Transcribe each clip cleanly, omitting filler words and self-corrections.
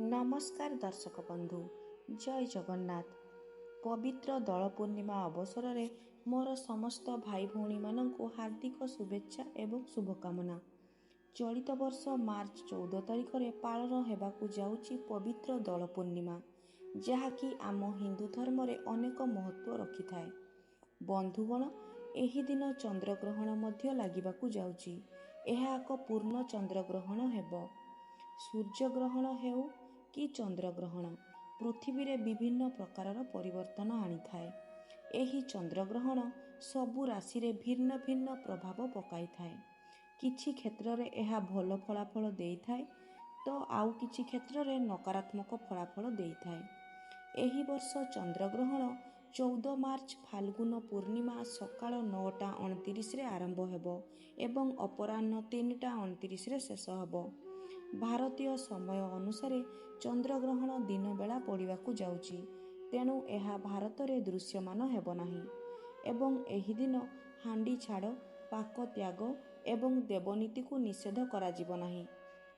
नमस्कार दर्शक बंधु, जय जगन्नाथ। पवित्र दोल पूर्णिमा अवसर में मोर समस्त भाई भौणी मानू हार्दिक शुभेच्छा एवं शुभकामना। चलित वर्ष मार्च 14 तारिख में पालन होगाकू जाउची पवित्र दोल पूर्णिमा, जहाँकि आम हिंदू धर्म रे अनेक महत्व रखि थाए। बंधुगण, एही दिन चंद्रग्रहण मध्य लागिबाकू जाउची। एहा एक पूर्ण चंद्रग्रहण हेबो। सूर्यग्रहण हेउ कि चंद्रग्रहण पृथ्वी रे विभिन्न प्रकारर परिवर्तन आनी थाए। एही चंद्रग्रहण सबु राशि रे भिन्न भिन्न प्रभाव पकाई थाए। किछि क्षेत्र रे एहा भल फलाफल देई थाए तो आउ किछि क्षेत्र रे नकारात्मक फलाफल देई थाए। एही वर्ष चंद्रग्रहण 14 मार्च फाल्गुन पूर्णिमा सकाळ 9:29 रे आरंभ हेबो एवं अपराह्न 3:29 रे शेष हेबो। भारतीय समय अनुसार चंद्रग्रहण दिन बेला पड़िबाकू जाउची, तेणु एहा भारत रे दृश्यमान हेबो नाही एवं एही दिन हांडी छाड़, पाक त्याग एवं देवनीति को निषेध करा जिवो नाही।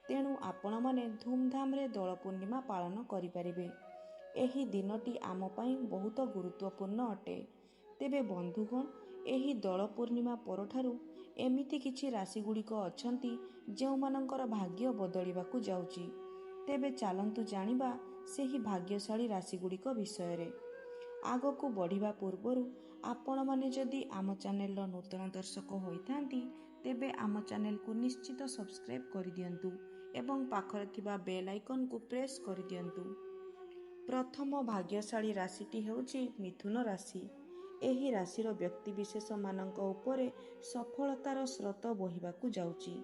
तेणु आपण माने धूमधाम रे दोल पूर्णिमा पालन करि परिबे। एही दिनटी आम पई बहुत गुरुत्वपूर्ण अटे। तेबे बंधुगण, एही दोल पूर्णिमा परठारु एमिति किछि राशि गुड़िक अछंती जेउ मानकर भाग्य बदलिबाकू जाउची। तेबे चालंतु जानिबा सेही भाग्यशाली राशि गुड़िक विषय रे। आगकू बढ़िबा पूर्वरु आपण माने जदि आम चैनल रो नूतन दर्शक होइथांती तेबे आम चैनल को निश्चित सब्सक्राइब करि दियंतु एवं पाखरे थिबा बेल आइकन को प्रेस करि दियंतु। प्रथम भाग्यशाली राशिटी हेउची मिथुन राशि। एही राशिर व्यक्ति विशेष मानक उपरे सफलतार स्रोत बहिबाकू जाउची।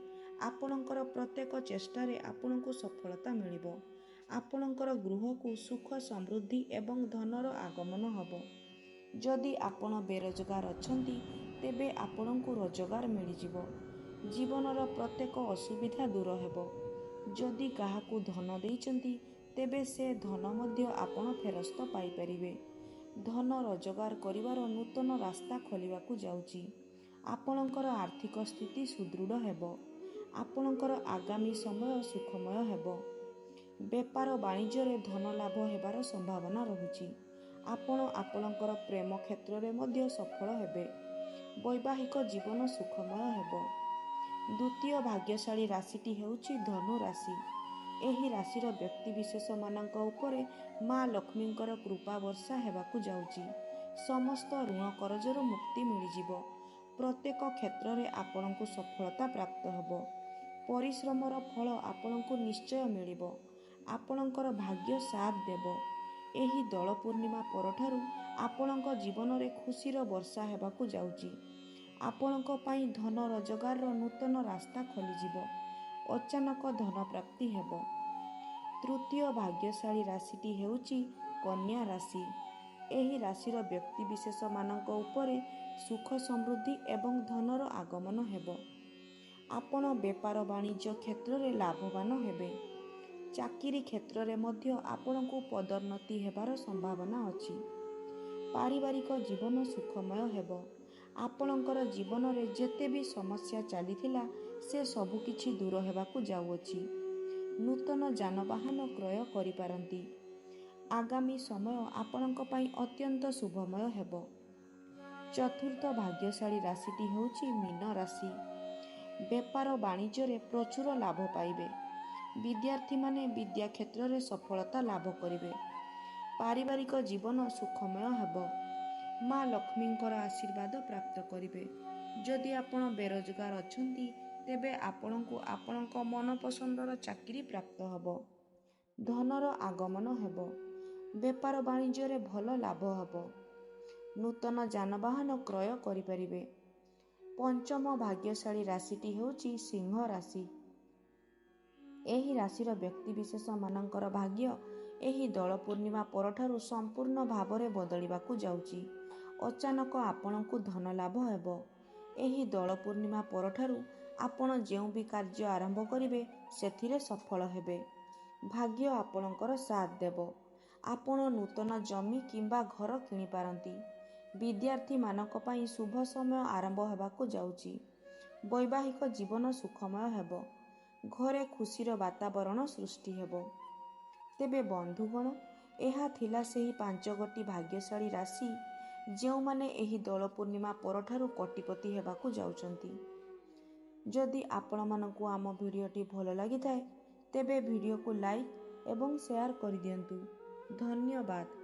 आपणकर प्रत्येक चेष्टारे आपणको सफलता मिलिबो। आपणकर गृहकू सुख समृद्धि एवं धनर आगमन हबो। जदि आपण बेरोजगार अछंती तेबे आपणको रोजगार मिलिजिबो। जीवनर प्रत्येक असुविधा दूर हेबो। जदि काहाकू धन देइचंती तेबे से धन मध्य आपण फेरस्त पाई परिबे। धन रोजगार करिवार नूतन रास्ता खोलिबाकू जाउची। आपणकर आर्थिक स्थिति सुदृढ़ हेबो। आपणकर आगामी समय सुखमय हेबो। बेपार वाणिज्य रे धन लाभ हेबार संभावना रहुची। आपण आपणकर प्रेम क्षेत्र रे मध्य सफल हेबे। वैवाहिक जीवन सुखमय हेबो। द्वितीय भाग्यशाली राशिटी हेउची धनु राशि। एही राशिर व्यक्ति विशेष मानक उपरे माँ लक्ष्मींकर कृपा वर्षा हेबाकू जाउची। समस्त ऋण करजर मुक्ति मिलिजिबो। प्रत्येक क्षेत्र रे आपणको सफलता प्राप्त हेबो। परिश्रमर फल आपणको निश्चय मिलिबो। आपणकर भाग्य साथ देबो। एही दोल पूर्णिमा परठारु आपणको जीवन रे खुशीर वर्षा हेबाकू जाउची। आपणको पई धन रोजगार नूतन रास्ता खोलिजिबो। अचानक धन प्राप्ति हेबो। तृतीय भाग्यशाली राशिटी हेउची कन्या राशि। एही राशिर व्यक्ति विशेष मानक उपरे सुख समृद्धि एवं धनर आगमन हेबो। आपण बेपार वाणिज्य क्षेत्र रे लाभवान हेबे। चाकिरी क्षेत्र रे मध्य आपणको पदोन्नति हेबार संभावना अछि। पारिवारिक जीवन सुखमय हेबो। आपणकर जीवन रे जेते भी समस्या चलीथिला से सबु किछि दूर हेबाकू जाउअछि। नूतन जानवाहन क्रय करि पारंती। आगामी समय आपणक पई अत्यंत शुभमय हेबो। चतुर्थ भाग्यशाली राशिटी हेउची मीन राशि। बेपार वाणिज्य रे प्रचुर लाभ पाइबे। विद्यार्थी माने विद्या क्षेत्र रे सफलता लाभ करिवे। पारिवारिक जीवन सुखमय हेबो। माँ लक्ष्मींकर आशीर्वाद प्राप्त करिवे। जदि आपण बेरोजगार अछंती तेबे आपणको आपणक मन पसंदर चाकरी प्राप्त हेबो। धनर आगमन हेबो। बेपार वाणिज्य रे भल लाभ हेबो। नूतन जानवाहन क्रय करि परिबे। पंचम भाग्यशाली राशिटी हेउची सिंह राशि। एही राशिर व्यक्ति विशेष मानकर भाग्य एही दोल पूर्णिमा परठारु संपूर्ण भावरे बदलिबाकू जाउची। अचानक आपणको धन लाभ हेबो। एही दोल पूर्णिमा परठारु आपण जेउ भी कार्य आरंभ करिवे सेथिरे सफल हेबे। भाग्य आपणकर साथ देबो। आपण नूतन जमी किंबा घर किनि पारंती। विद्यार्थी मानक पई शुभ समय आरंभ हेबाकू जाउची। वैवाहिक जीवन सुखमय हेबो। घरे खुशीर वातावरण सृष्टि हेबो। ତେବେ ବନ୍ଧୁଗଣ, ଏହା ଥିଲା ସେହି 5ଗୋଟି ଭାଗ୍ୟଶାଳୀ ରାଶି ଯେଉଁମାନେ ଏହି ଦୋଳ ପୂର୍ଣ୍ଣିମା ପରଠାରୁ କୋଟିପତି ହେବାକୁ ଯାଉଛନ୍ତି। ଯଦି ଆପଣମାନଙ୍କୁ ଆମ ଭିଡ଼ିଓଟି ଭଲ ଲାଗିଥାଏ ତେବେ ଭିଡ଼ିଓକୁ ଲାଇକ୍ ଏବଂ ସେୟାର କରିଦିଅନ୍ତୁ। ଧନ୍ୟବାଦ।